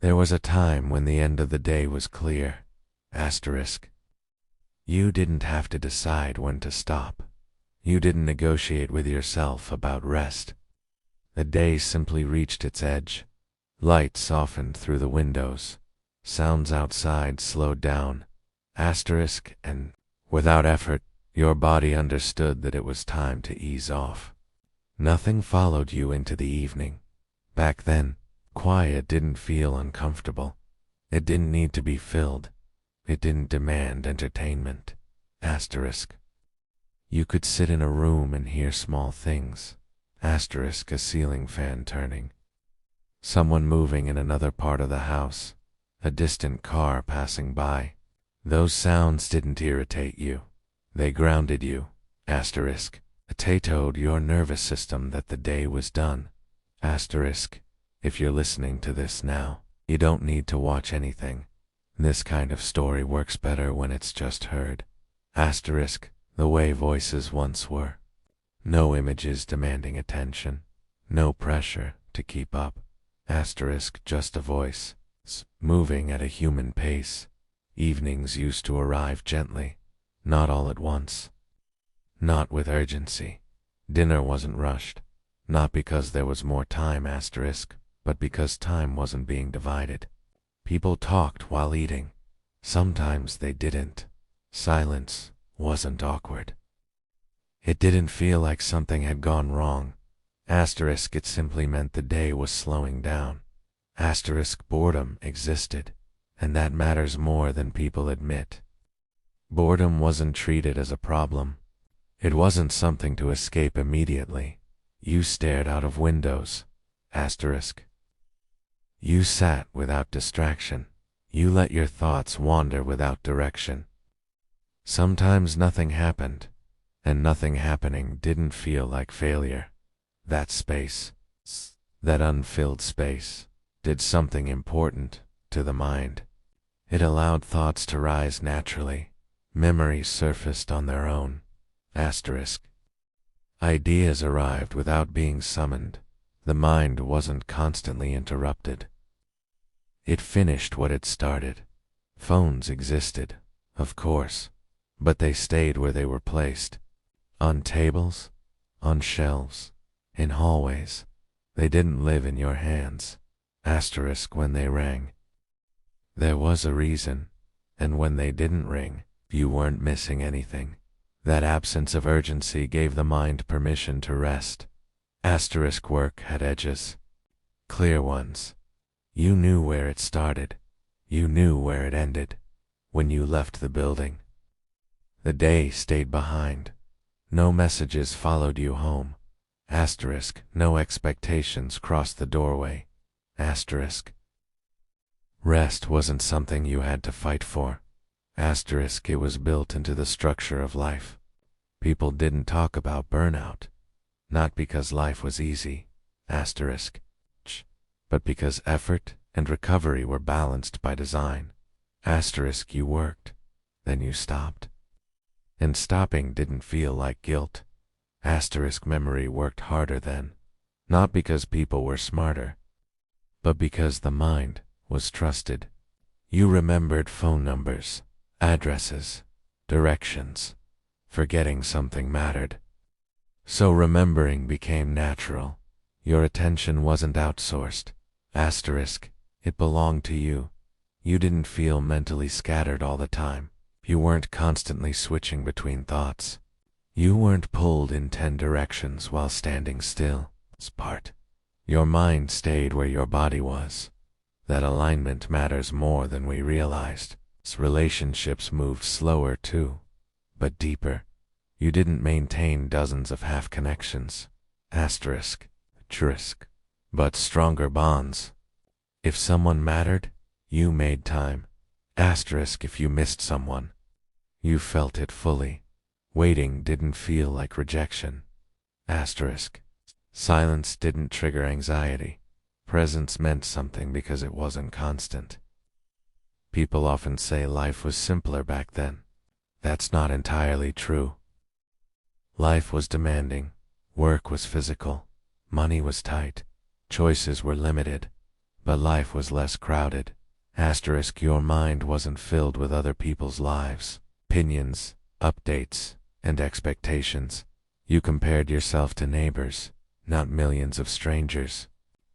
There was a time when the end of the day was clear. Asterisk. You didn't have to decide when to stop. You didn't negotiate with yourself about rest. The day simply reached its edge. Light softened through the windows. Sounds outside slowed down. Asterisk, and without effort, your body understood that it was time to ease off. Nothing followed you into the evening. Back then, quiet didn't feel uncomfortable. It didn't need to be filled. It didn't demand entertainment. Asterisk. You could sit in a room and hear small things. Asterisk, a ceiling fan turning. Someone moving in another part of the house. A distant car passing by. Those sounds didn't irritate you. They grounded you. Asterisk. Tattooed your nervous system that the day was done. Asterisk. If you're listening to this now, you don't need to watch anything. This kind of story works better when it's just heard. Asterisk. The way voices once were. No images demanding attention. No pressure to keep up. Asterisk. Just a voice. Moving at a human pace. Evenings used to arrive gently. Not all at once. Not with urgency. Dinner wasn't rushed. Not because there was more time, asterisk, but because time wasn't being divided. People talked while eating. Sometimes they didn't. Silence wasn't awkward. It didn't feel like something had gone wrong. Asterisk, it simply meant the day was slowing down. Asterisk, boredom existed, and that matters more than people admit. Boredom wasn't treated as a problem. It wasn't something to escape immediately. You stared out of windows. Asterisk. You sat without distraction. You let your thoughts wander without direction. Sometimes nothing happened, and nothing happening didn't feel like failure. That space, that unfilled space, did something important to the mind. It allowed thoughts to rise naturally. Memories surfaced on their own. Asterisk. Ideas arrived without being summoned. The mind wasn't constantly interrupted. It finished what it started. Phones existed, of course, but they stayed where they were placed. On tables, on shelves, in hallways. They didn't live in your hands. Asterisk. When they rang, there was a reason, and when they didn't ring, you weren't missing anything. That absence of urgency gave the mind permission to rest. Asterisk. Work had edges. Clear ones. You knew where it started. You knew where it ended. When you left the building, the day stayed behind. No messages followed you home. Asterisk. No expectations crossed the doorway. Asterisk. Rest wasn't something you had to fight for. Asterisk. It was built into the structure of life. People didn't talk about burnout. Not because life was easy. Asterisk. But because effort and recovery were balanced by design. Asterisk. You worked. Then you stopped. And stopping didn't feel like guilt. Asterisk. Memory worked harder then. Not because people were smarter, but because the mind was trusted. You remembered phone numbers, addresses, directions. Forgetting something mattered. So remembering became natural. Your attention wasn't outsourced. Asterisk. It belonged to you. You didn't feel mentally scattered all the time. You weren't constantly switching between thoughts. You weren't pulled in 10 directions while standing still. Part. Your mind stayed where your body was. That alignment matters more than we realized. Relationships moved slower too, but deeper. You didn't maintain dozens of half connections. Asterisk. Trisk. But stronger bonds. If someone mattered, you made time. Asterisk. If you missed someone, you felt it fully. Waiting didn't feel like rejection. Asterisk. Silence didn't trigger anxiety. Presence meant something because it wasn't constant. People often say life was simpler back then. That's not entirely true. Life was demanding. Work was physical. Money was tight. Choices were limited. but life was less crowded. Asterisk, your mind wasn't filled with other people's lives, opinions, updates, and expectations. You compared yourself to neighbors, not millions of strangers.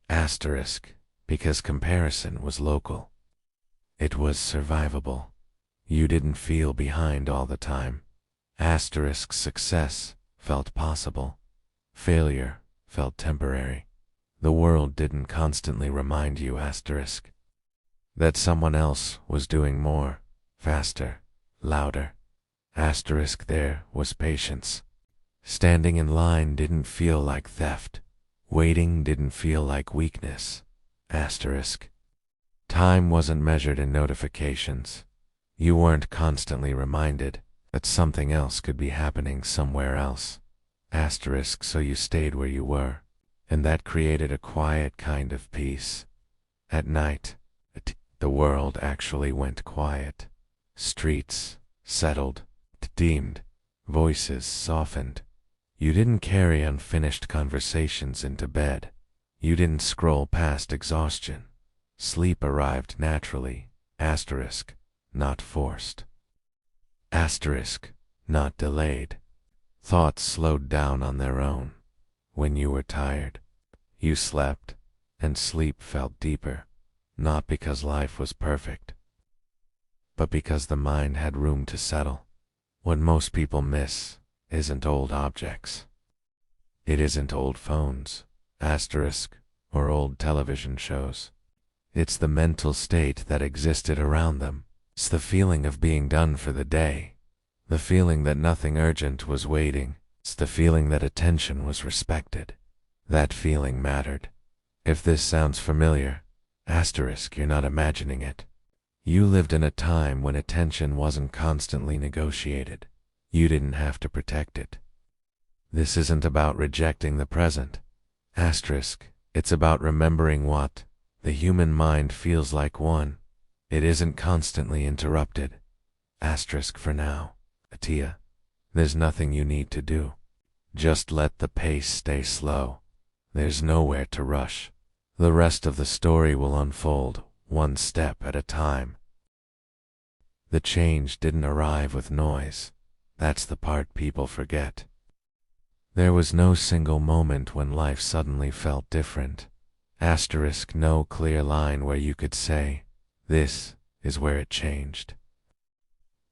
Asterisk, because comparison was local. It was survivable. You didn't feel behind all the time. Asterisk, success felt possible. Failure felt temporary. The world didn't constantly remind you, asterisk, that someone else was doing more, faster, louder. Asterisk, there was patience. Standing in line didn't feel like theft. Waiting didn't feel like weakness. Asterisk. Time wasn't measured in notifications. You weren't constantly reminded that something else could be happening somewhere else. Asterisk, so you stayed where you were, and that created a quiet kind of peace. At night, the world actually went quiet. Streets settled, deemed, voices softened. You didn't carry unfinished conversations into bed. You didn't scroll past exhaustion. Sleep arrived naturally. Asterisk, not forced. Asterisk, not delayed. Thoughts slowed down on their own. When you were tired, you slept, and sleep felt deeper, not because life was perfect, but because the mind had room to settle. What most people miss isn't old objects. It isn't old phones, asterisk, or old television shows. It's the mental state that existed around them. It's the feeling of being done for the day. The feeling that nothing urgent was waiting. It's the feeling that attention was respected. That feeling mattered. If this sounds familiar, asterisk, you're not imagining it. You lived in a time when attention wasn't constantly negotiated. You didn't have to protect it. This isn't about rejecting the present. Asterisk, it's about remembering what the human mind feels like one. It isn't constantly interrupted. Asterisk, for now, Atia, there's nothing you need to do. Just let the pace stay slow. There's nowhere to rush. The rest of the story will unfold, one step at a time. The change didn't arrive with noise. That's the part people forget. There was no single moment when life suddenly felt different. Asterisk, no clear line where you could say, this is where it changed.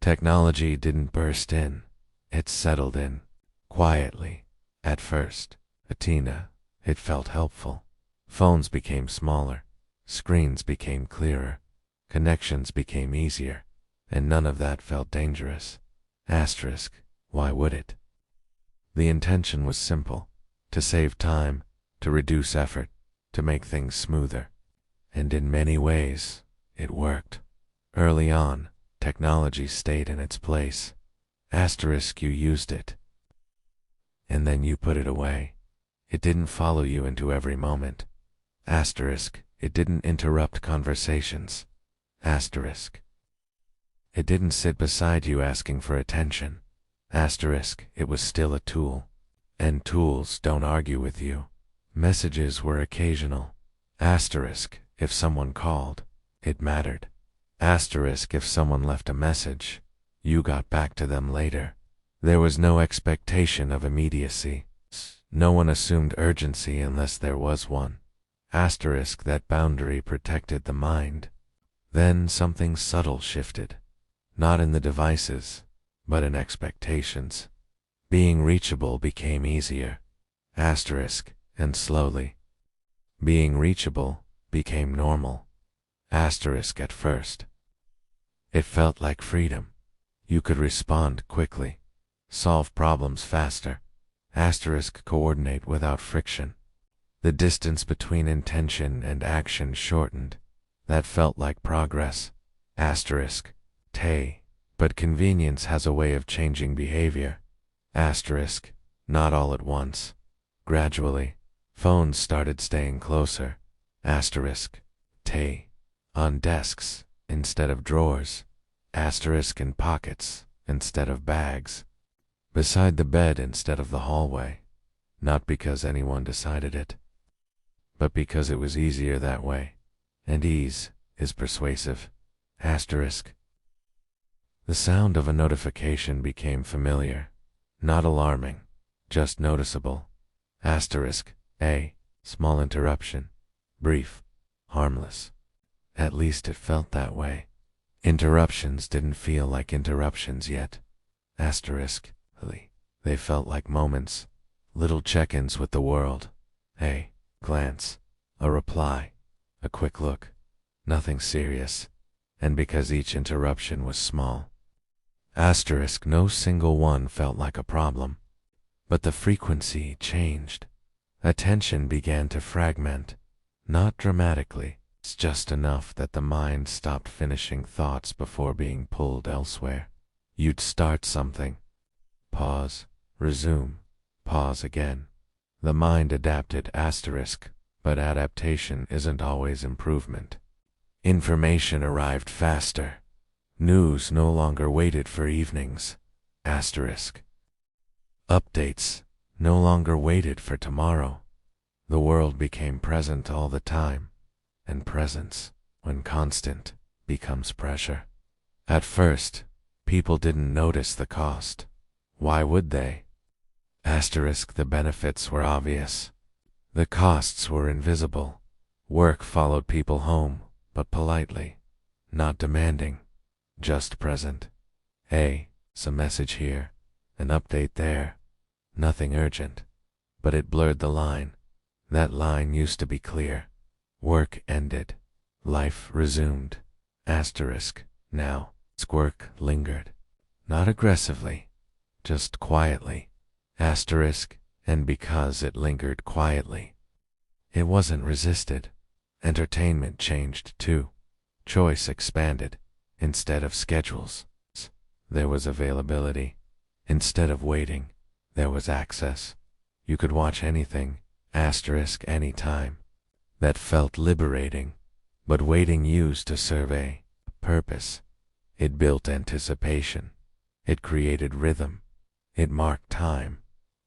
Technology didn't burst in. It settled in, quietly. At first, Atina, it felt helpful. Phones became smaller. Screens became clearer. Connections became easier. And none of that felt dangerous. Asterisk, why would it? The intention was simple, to save time, to reduce effort, to make things smoother. And in many ways, it worked. Early on, technology stayed in its place. Asterisk, you used it. And then you put it away. It didn't follow you into every moment. Asterisk, it didn't interrupt conversations. Asterisk, it didn't sit beside you asking for attention. Asterisk, it was still a tool. And tools don't argue with you. Messages were occasional. Asterisk, if someone called, it mattered. Asterisk, if someone left a message, you got back to them later. There was no expectation of immediacy. No one assumed urgency unless there was one. Asterisk, that boundary protected the mind. Then something subtle shifted. Not in the devices, but in expectations. Being reachable became easier. Asterisk, and slowly. Being reachable became normal. Asterisk, at first. It felt like freedom. You could respond quickly, solve problems faster. Asterisk, coordinate without friction. The distance between intention and action shortened. That felt like progress. Asterisk, but convenience has a way of changing behavior. Asterisk, not all at once. Gradually, phones started staying closer. Asterisk, on desks instead of drawers. Asterisk, in pockets instead of bags. Beside the bed instead of the hallway. Not because anyone decided it, but because it was easier that way. and ease is persuasive. Asterisk. The sound of a notification became familiar, not alarming, just noticeable. Asterisk. A small interruption, brief, harmless. At least it felt that way. Interruptions didn't feel like interruptions yet. Asterisk. They felt like moments, little check-ins with the world. A glance, a reply, a quick look. Nothing serious. And because each interruption was small. Asterisk. No single one felt like a problem. But the frequency changed. Attention began to fragment. Not dramatically. It's just enough that the mind stopped finishing thoughts before being pulled elsewhere. You'd start something. Pause. Resume. Pause again. The mind adapted. Asterisk. But adaptation isn't always improvement. Information arrived faster. News no longer waited for evenings. Asterisk. Updates no longer waited for tomorrow. The world became present all the time, and presence, when constant, becomes pressure. At first, people didn't notice the cost. Why would they? Asterisk. The benefits were obvious. The costs were invisible. Work followed people home, but politely, not demanding, just present. Some message here, an update there, nothing urgent, but it blurred the line. That line used to be clear. Work ended, life resumed. Asterisk. Now, work lingered, not aggressively, just quietly. Asterisk. And because it lingered quietly, it wasn't resisted. Entertainment changed too. Choice expanded. Instead of schedules, there was availability. Instead of waiting, there was access. You could watch anything, asterisk, anytime. That felt liberating, but waiting used to serve a purpose. It built anticipation. It created rhythm. It marked time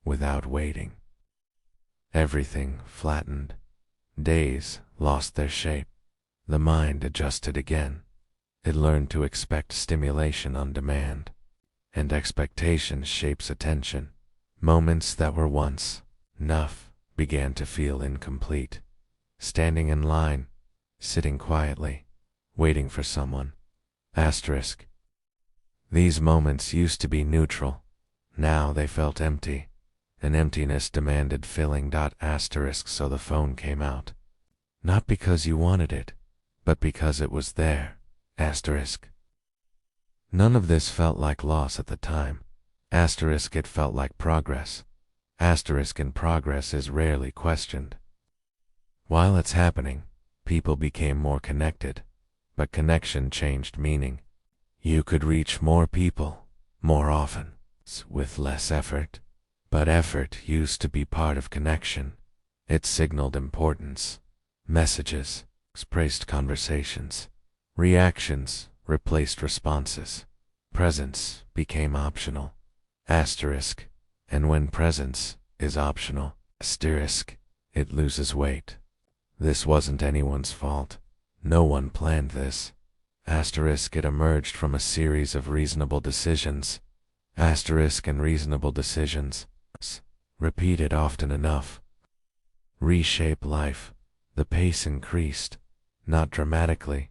without waiting. Everything flattened. Days lost their shape. The mind adjusted again. It learned to expect stimulation on demand. And expectation shapes attention. Moments that were once enough began to feel incomplete. Standing in line, sitting quietly, waiting for someone. Asterisk. These moments used to be neutral. Now they felt empty. An emptiness demanded filling. Asterisk. So the phone came out. Not because you wanted it, but because it was there. Asterisk. None of this felt like loss at the time. Asterisk. It felt like progress. Asterisk. And progress is rarely questioned. While it's happening, people became more connected, but connection changed meaning. You could reach more people, more often, with less effort. But effort used to be part of connection. It signaled importance. Messages praised conversations. Reactions replaced responses. Presence became optional. Asterisk. And when presence is optional, asterisk, it loses weight. This wasn't anyone's fault. No one planned this. Asterisk. It emerged from a series of reasonable decisions. Asterisk. And reasonable decisions, repeated often enough, reshape life. The pace increased, not dramatically,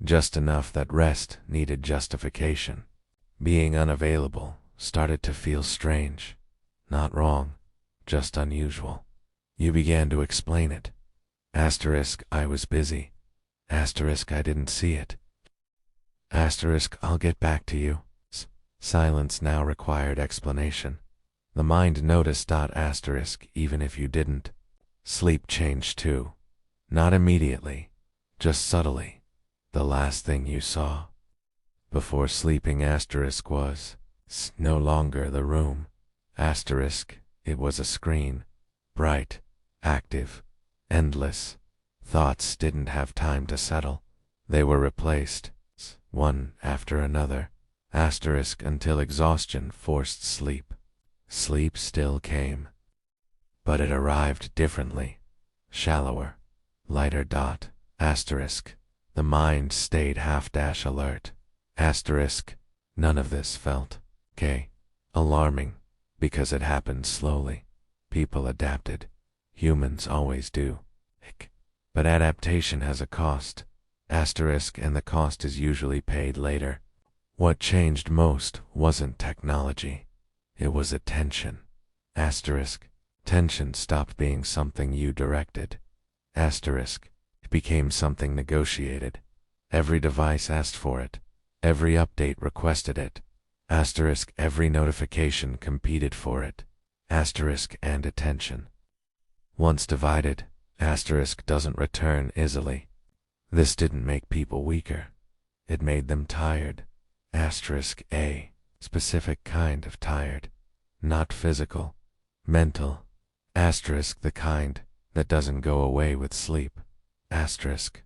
just enough that rest needed justification. Being unavailable started to feel strange. Not wrong, just unusual. You began to explain it. Asterisk. I was busy. Asterisk. I didn't see it. Asterisk. I'll get back to you. Silence now required explanation. The mind noticed. Asterisk. Even if you didn't. Sleep changed too. Not immediately, just subtly. The last thing you saw before sleeping, asterisk, was no longer the room. Asterisk. It was a screen. Bright, active, endless. Thoughts didn't have time to settle. They were replaced, one after another. Asterisk. Until exhaustion forced sleep. Sleep still came, but it arrived differently, shallower, lighter. Asterisk. The mind stayed half-alert. Asterisk. None of this felt alarming, because it happened slowly. People adapted. Humans always do. But adaptation has a cost. Asterisk, and the cost is usually paid later. What changed most wasn't technology. It was attention. Asterisk. Tension stopped being something you directed. Asterisk. It became something negotiated. Every device asked for it. Every update requested it. Asterisk. Every notification competed for it. Asterisk. And attention, once divided, asterisk, doesn't return easily. This didn't make people weaker. It made them tired. Asterisk. A specific kind of tired. Not physical. Mental. Asterisk. The kind that doesn't go away with sleep. Asterisk.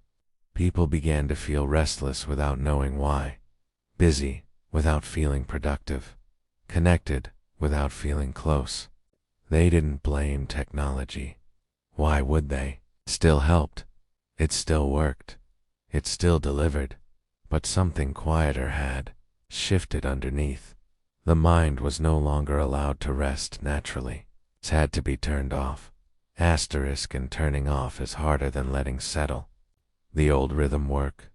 People began to feel restless without knowing why. Busy without feeling productive. Connected without feeling close. They didn't blame technology. Why would they? It still helped. It still worked. It still delivered. But something quieter had shifted underneath. The mind was no longer allowed to rest naturally. It had to be turned off. Asterisk. And turning off is harder than letting settle. The old rhythm work.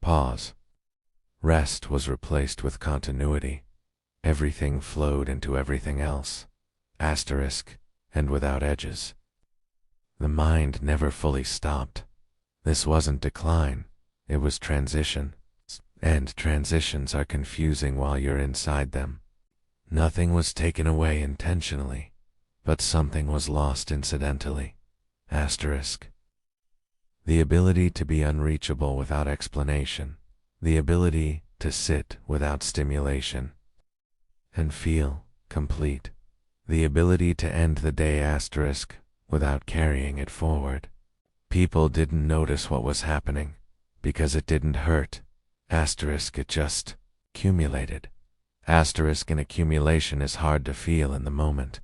Pause. Rest was replaced with continuity. Everything flowed into everything else. Asterisk. And without edges. The mind never fully stopped. This wasn't decline. It was transition. And transitions are confusing while you're inside them. Nothing was taken away intentionally, but something was lost incidentally. Asterisk. The ability to be unreachable without explanation. The ability to sit without stimulation. And feel complete. The ability to end the day asterisk without carrying it forward. People didn't notice what was happening because it didn't hurt. Asterisk. It just accumulated. Asterisk. An accumulation is hard to feel in the moment.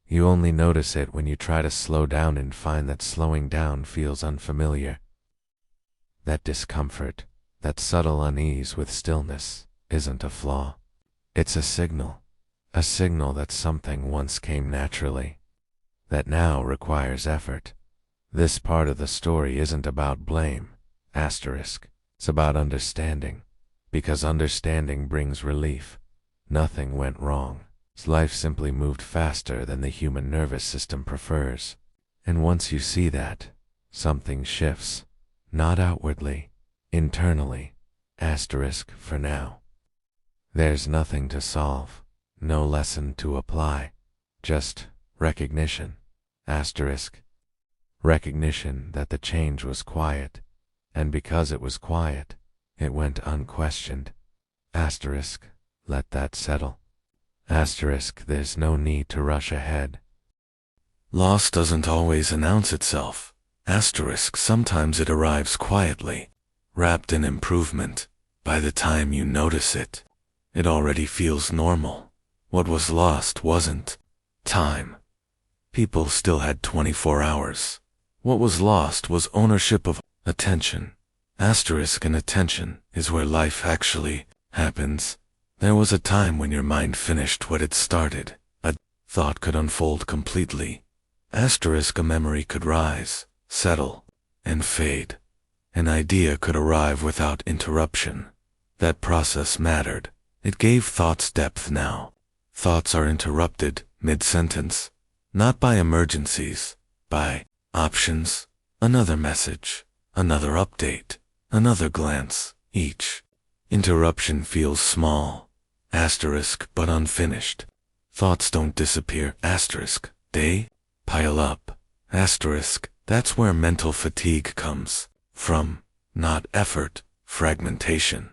You only notice it when you try to slow down and find that slowing down feels unfamiliar. That discomfort, that subtle unease with stillness, isn't a flaw. It's a signal. A signal that something once came naturally, that now requires effort. This part of the story isn't about blame, asterisk. It's about understanding, because understanding brings relief. Nothing went wrong. Life simply moved faster than the human nervous system prefers. And once you see that, something shifts. Not outwardly, internally, asterisk for now. There's nothing to solve, no lesson to apply, just recognition, asterisk. Recognition that the change was quiet, and because it was quiet, it went unquestioned. Asterisk. Let that settle. Asterisk. There's no need to rush ahead. Loss doesn't always announce itself. Asterisk. Sometimes it arrives quietly, wrapped in improvement. By the time you notice it, it already feels normal. What was lost wasn't time. People still had 24 hours. What was lost was ownership of attention. Asterisk. And attention is where life actually happens. There was a time when your mind finished what it started. A thought could unfold completely. Asterisk. A memory could rise, settle, and fade. An idea could arrive without interruption. That process mattered. It gave thoughts depth now. Thoughts are interrupted mid-sentence, not by emergencies, by options, another message, another update, another glance. Each interruption feels small, asterisk, but unfinished. Thoughts don't disappear, asterisk. They pile up, asterisk. That's where mental fatigue comes from, not effort, fragmentation.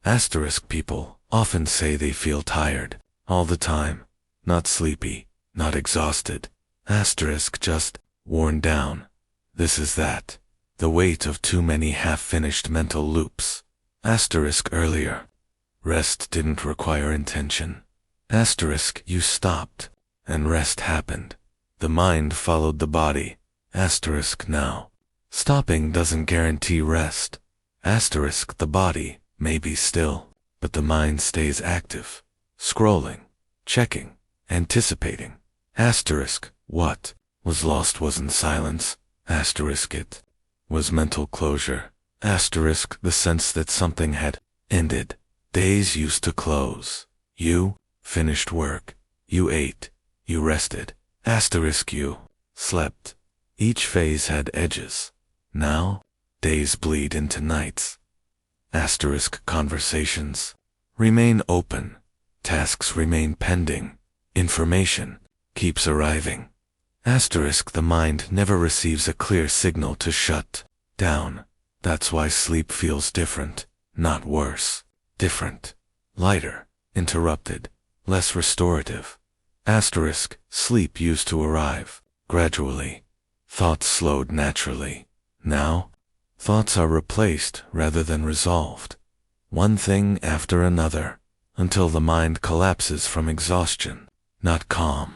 Asterisk. People often say they feel tired all the time, not sleepy, not exhausted, asterisk, just worn down. This is that, the weight of too many half-finished mental loops. Asterisk. Earlier, rest didn't require intention. Asterisk. You stopped, and rest happened. The mind followed the body. Asterisk. Now, Stopping doesn't guarantee rest. Asterisk, the body may be still, but the mind stays active, scrolling, checking, anticipating. Asterisk, what was lost wasn't silence. Asterisk, it was mental closure. Asterisk, the sense that something had ended. Days used to close. You finished work. You ate. You rested. Asterisk, you slept. Each phase had edges. Now, days bleed into nights. Asterisk, conversations remain open. Tasks remain pending. Information keeps arriving. Asterisk, the mind never receives a clear signal to shut down. That's why sleep feels different, not worse. Different, lighter, interrupted, less restorative. Asterisk, sleep used to arrive gradually. Thoughts slowed naturally. Now, thoughts are replaced rather than resolved. One thing after another, until the mind collapses from exhaustion, not calm.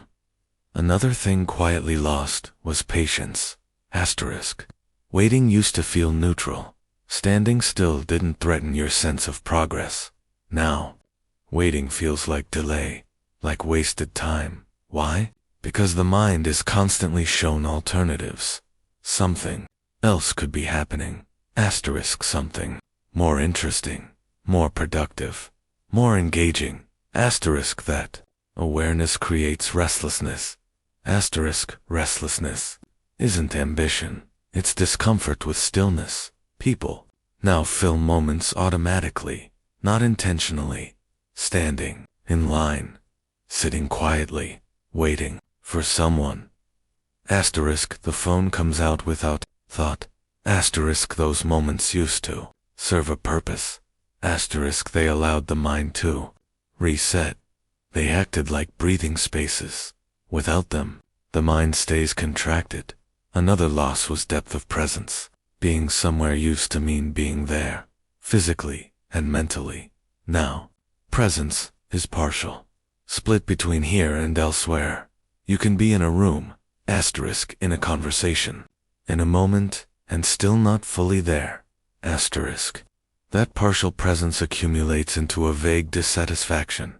Another thing quietly lost was patience. Asterisk, waiting used to feel neutral. Standing still didn't threaten your sense of progress. Now, waiting feels like delay, like wasted time. Why? Because the mind is constantly shown alternatives. Something else could be happening. Asterisk, something more interesting, more productive, more engaging. Asterisk, that awareness creates restlessness. Asterisk, restlessness isn't ambition, it's discomfort with stillness. People now fill moments automatically, not intentionally. Standing in line, sitting quietly, waiting for someone. Asterisk, the phone comes out without thought. Asterisk, those moments used to serve a purpose. Asterisk, they allowed the mind to reset. They acted like breathing spaces. Without them, the mind stays contracted. Another loss was depth of presence. Being somewhere used to mean being there, physically and mentally. Now, presence is partial, split between here and elsewhere. You can be in a room, asterisk, in a conversation, in a moment, and still not fully there. Asterisk. That partial presence accumulates into a vague dissatisfaction.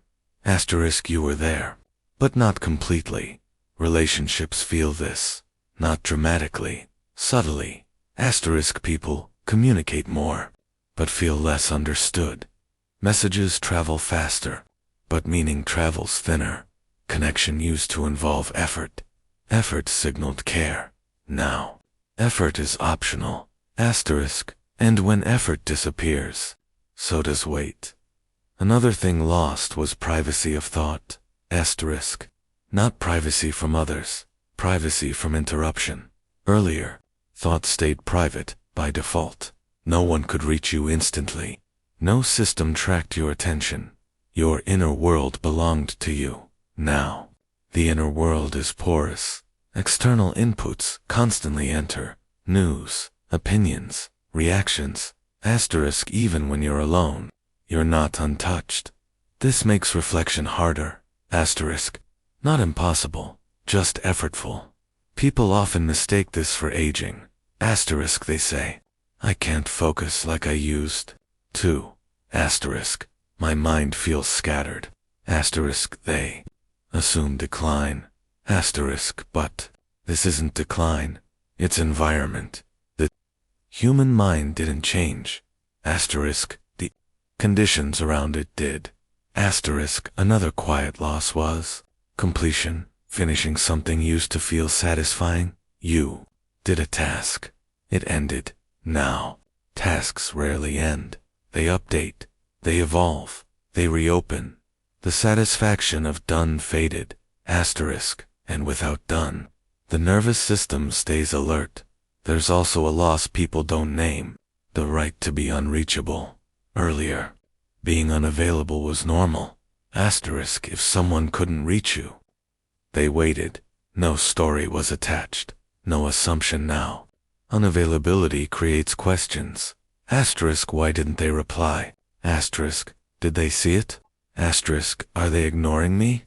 Asterisk, you were there, but not completely. Relationships feel this, not dramatically, subtly. Asterisk, people communicate more, but feel less understood. Messages travel faster, but meaning travels thinner. Connection used to involve effort. Effort signaled care. Now, effort is optional. Asterisk. And when effort disappears, so does weight. Another thing lost was privacy of thought. Asterisk. Not privacy from others, privacy from interruption. Earlier, thought stayed private by default. No one could reach you instantly. No system tracked your attention. Your inner world belonged to you. Now, the inner world is porous. External inputs constantly enter. News, opinions, reactions. Asterisk, even when you're alone, you're not untouched. This makes reflection harder. Asterisk. Not impossible, just effortful. People often mistake this for aging. Asterisk, they say, I can't focus like I used to. Asterisk. My mind feels scattered. Asterisk, they assume decline. Asterisk, but this isn't decline, it's environment. The human mind didn't change. Asterisk, the conditions around it did. Asterisk, another quiet loss was completion. Finishing something used to feel satisfying. You did a task. It ended. Now, tasks rarely end. They update. They evolve. They reopen. The satisfaction of done faded. Asterisk. And without done, the nervous system stays alert. There's also a loss people don't name. The right to be unreachable. Earlier, being unavailable was normal. Asterisk, if someone couldn't reach you, they waited. No story was attached. No assumption now. Unavailability creates questions. Asterisk, why didn't they reply? Asterisk, did they see it? Asterisk, are they ignoring me?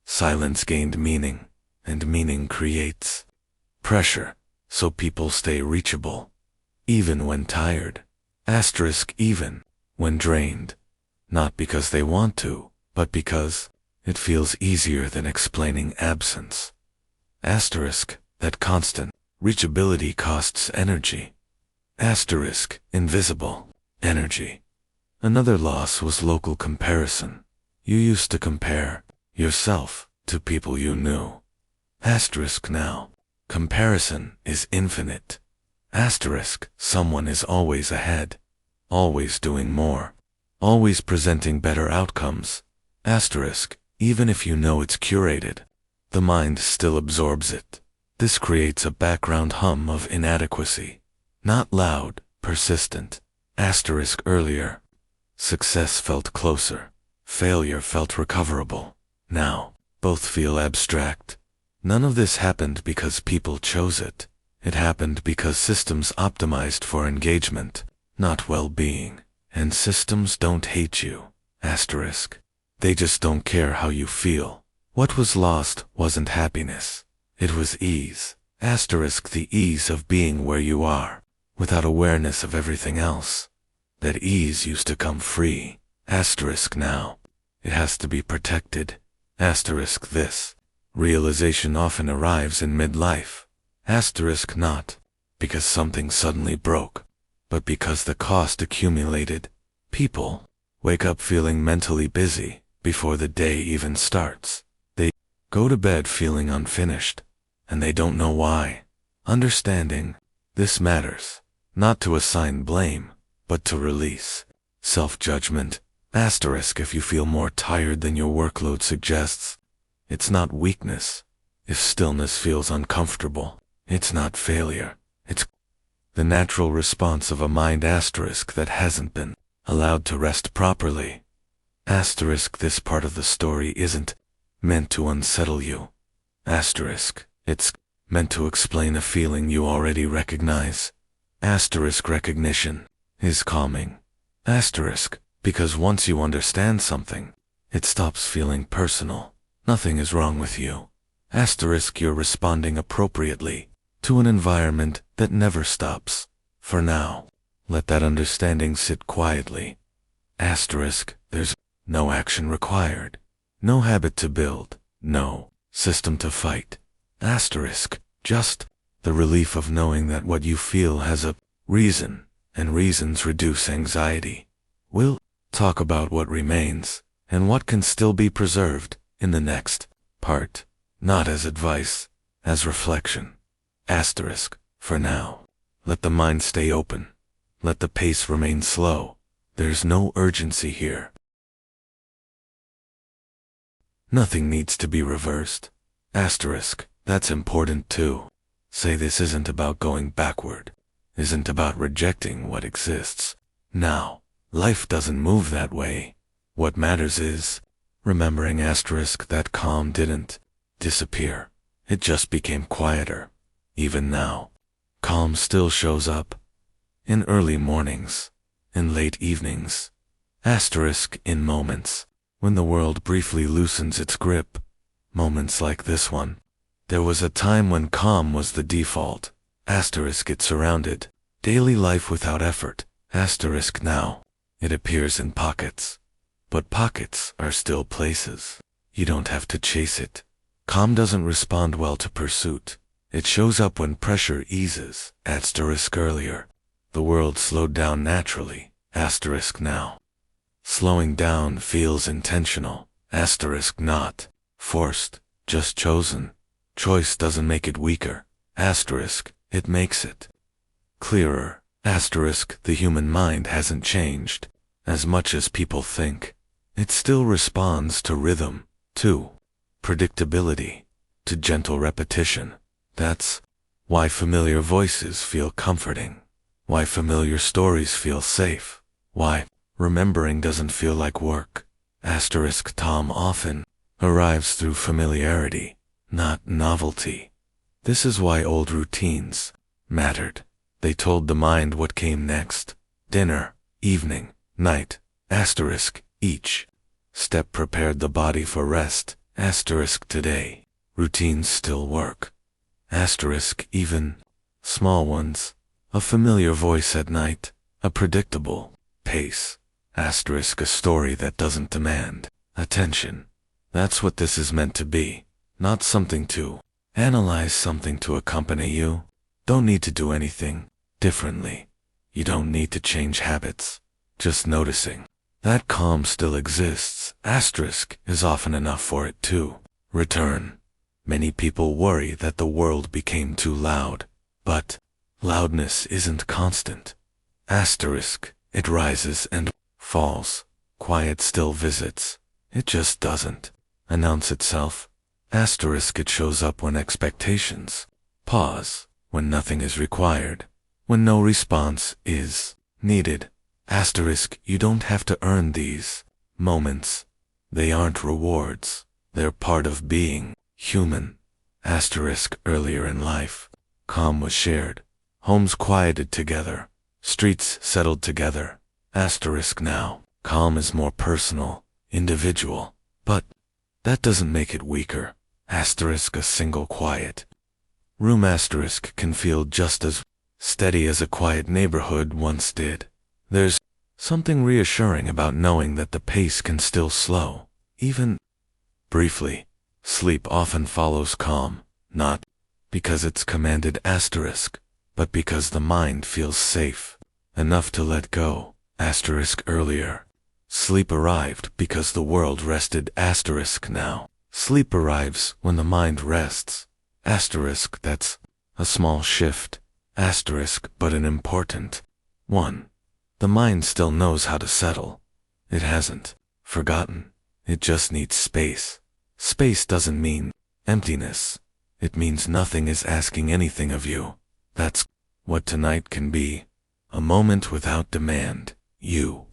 Silence gained meaning, and meaning creates pressure. so people stay reachable, even when tired. Asterisk even when drained, not because they want to, but because it feels easier than explaining absence. Asterisk that constant reachability costs energy. Asterisk invisible energy. Another loss was local comparison. You used to compare yourself to people you knew. Asterisk now. Comparison is infinite. Asterisk someone is always ahead, always doing more, always presenting better outcomes. Asterisk even if you know it's curated, the mind still absorbs it. This creates a background hum of inadequacy. Not loud, persistent. Asterisk earlier. Success felt closer. Failure felt recoverable. Now, both feel abstract. None of this happened because people chose it. It happened because systems optimized for engagement, not well-being. And systems don't hate you. Asterisk. They just don't care how you feel. What was lost wasn't happiness. It was ease. Asterisk the ease of being where you are, without awareness of everything else. That ease used to come free. Asterisk now. It has to be protected. Asterisk this. Realization often arrives in midlife. Asterisk not because something suddenly broke, but because the cost accumulated. People wake up feeling mentally busy before the day even starts. They go to bed feeling unfinished, and they don't know why. Understanding this matters, not to assign blame, but to release self-judgment. Asterisk if you feel more tired than your workload suggests. It's not weakness. If stillness feels uncomfortable, it's not failure. It's the natural response of a mind asterisk that hasn't been allowed to rest properly. Asterisk this part of the story isn't meant to unsettle you. Asterisk it's meant to explain a feeling you already recognize. Asterisk recognition is calming. Asterisk because once you understand something, it stops feeling personal. Nothing is wrong with you. Asterisk you're responding appropriately to an environment that never stops. For now, let that understanding sit quietly. Asterisk there's no action required, no habit to build, no system to fight. Asterisk just the relief of knowing that what you feel has a reason, and reasons reduce anxiety. We'll talk about what remains and what can still be preserved in the next part, not as advice, as reflection. Asterisk for now, let the mind stay open. Let the pace remain slow. There's no urgency here. Nothing needs to be reversed. Asterisk, that's important too. Say this isn't about going backward, isn't about rejecting what exists. Now, life doesn't move that way. What matters is remembering asterisk that calm didn't disappear. It just became quieter. Even now, calm still shows up. In early mornings, in late evenings. Asterisk in moments when the world briefly loosens its grip. Moments like this one. There was a time when calm was the default. Asterisk it surrounded daily life without effort. Asterisk now. It appears in pockets. But pockets are still places. You don't have to chase it. Calm doesn't respond well to pursuit. It shows up when pressure eases. Asterisk earlier. The world slowed down naturally. Asterisk now. Slowing down feels intentional. Asterisk not forced, just chosen. Choice doesn't make it weaker. Asterisk, it makes it clearer. Asterisk, the human mind hasn't changed as much as people think. It still responds to rhythm, to predictability, to gentle repetition. That's why familiar voices feel comforting, why familiar stories feel safe, why remembering doesn't feel like work. Asterisk Tom often arrives through familiarity, not novelty. This is why old routines mattered. They told the mind what came next. Dinner, evening, night. Asterisk each step prepared the body for rest. Asterisk today. Routines still work. Asterisk even Small ones. A familiar voice at night. A predictable pace. Asterisk a story that doesn't demand attention. That's what this is meant to be. Not something to analyze, something to accompany you. Don't need to do anything differently. You don't need to change habits. Just noticing that calm still exists. Asterisk is often enough for it to return. Many people worry that the world became too loud, but loudness isn't constant. Asterisk, it rises and falls. Quiet still visits. It just doesn't announce itself. Asterisk, it shows up when expectations pause, when nothing is required, when no response is needed. Asterisk, you don't have to earn these moments. They aren't rewards. They're part of being human. Asterisk, earlier in life, calm was shared. Homes quieted together. Streets settled together. Asterisk, now, calm is more personal, individual. But that doesn't make it weaker. Asterisk, a single quiet room asterisk can feel just as steady as a quiet neighborhood once did. There's something reassuring about knowing that the pace can still slow, even briefly. Sleep often follows calm, not because it's commanded asterisk, but because the mind feels safe enough to let go. Asterisk, earlier. Sleep arrived because the world rested. Asterisk, now. Sleep arrives when the mind rests. Asterisk, that's a small shift. Asterisk, but an important one. The mind still knows how to settle. It hasn't forgotten. It just needs space. Space doesn't mean emptiness. It means nothing is asking anything of you. That's what tonight can be. A moment without demand. You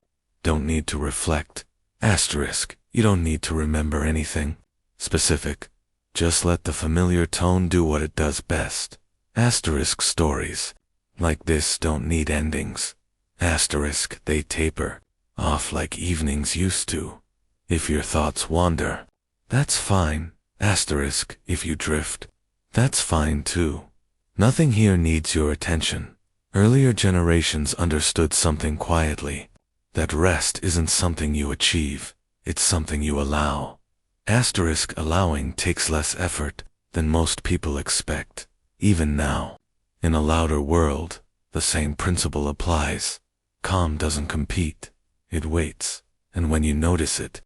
don't need to reflect. Asterisk, you don't need to remember anything specific. Just let the familiar tone do what it does best. Asterisk, stories like this don't need endings. Asterisk, they taper off like evenings used to. If your thoughts wander, that's fine. Asterisk, if you drift, that's fine too. Nothing here needs your attention. Earlier generations understood something quietly. That rest isn't something you achieve, it's something you allow. Asterisk, allowing takes less effort than most people expect. Even now, in a louder world, the same principle applies. Calm doesn't compete, it waits, and when you notice it,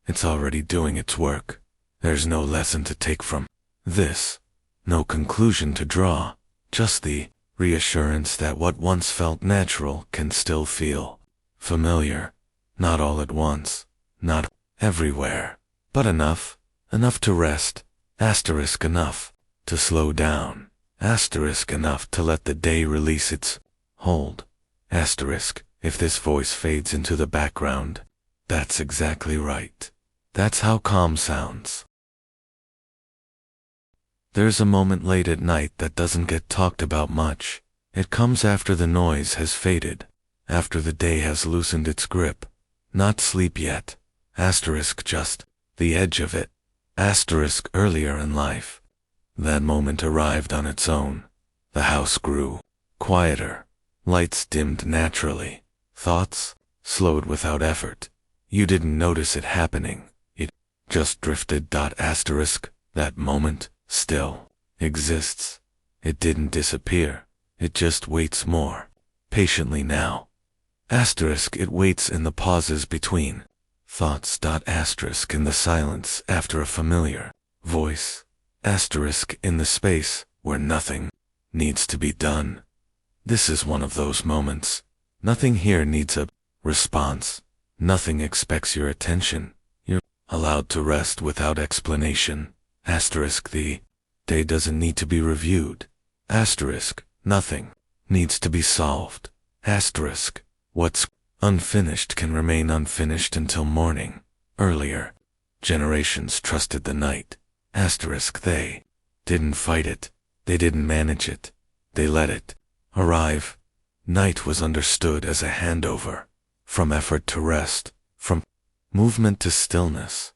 it's already doing its work. There's no lesson to take from this, no conclusion to draw, just the reassurance that what once felt natural can still feel familiar. Not all at once, not everywhere, but enough to rest. Asterisk, enough to slow down. Asterisk, enough to let the day release its hold. Asterisk, if this voice fades into the background, that's exactly right. That's how calm sounds. There's a moment late at night that doesn't get talked about much. It comes after the noise has faded, after the day has loosened its grip. Not sleep yet. Asterisk, just the edge of it. Asterisk, earlier in life. That moment arrived on its own. The house grew quieter. Lights dimmed naturally. Thoughts slowed without effort. You didn't notice it happening. It just drifted. Asterisk, that moment still exists. It didn't disappear. It just waits more patiently now. Asterisk, it waits in the pauses between thoughts. Asterisk, in the silence after a familiar voice. Asterisk, in the space where nothing needs to be done. This is one of those moments. Nothing here needs a response. Nothing expects your attention. You're allowed to rest without explanation. Asterisk, the day doesn't need to be reviewed. Asterisk, nothing needs to be solved. Asterisk, what's unfinished can remain unfinished until morning. Earlier generations trusted the night. Asterisk, they didn't fight it. They didn't manage it. They let it arrive. Night was understood as a handover, from effort to rest, from movement to stillness.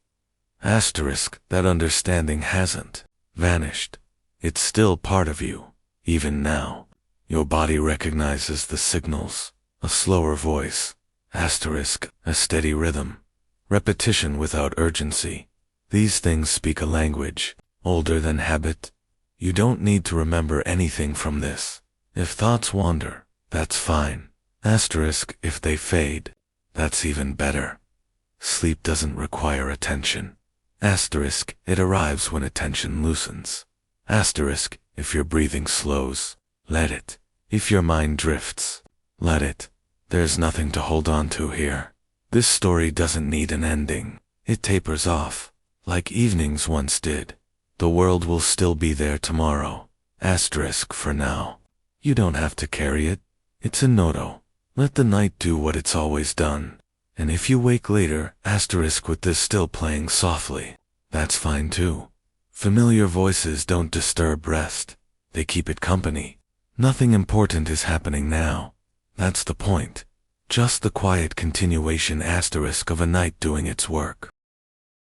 Asterisk, that understanding hasn't vanished. It's still part of you, even now. Your body recognizes the signals. A slower voice. Asterisk, a steady rhythm. Repetition without urgency. These things speak a language, older than habit. You don't need to remember anything from this. If thoughts wander, that's fine. Asterisk, if they fade, that's even better. Sleep doesn't require attention. Asterisk, it arrives when attention loosens. Asterisk, if your breathing slows, let it. If your mind drifts, let it. There's nothing to hold on to here. This story doesn't need an ending. It tapers off, like evenings once did. The world will still be there tomorrow. Asterisk for now. You don't have to carry it. It's a noto. Let the night do what it's always done. And if you wake later, asterisk with this still playing softly, that's fine too. Familiar voices don't disturb rest. They keep it company. Nothing important is happening now. That's the point. Just the quiet continuation asterisk of a night doing its work.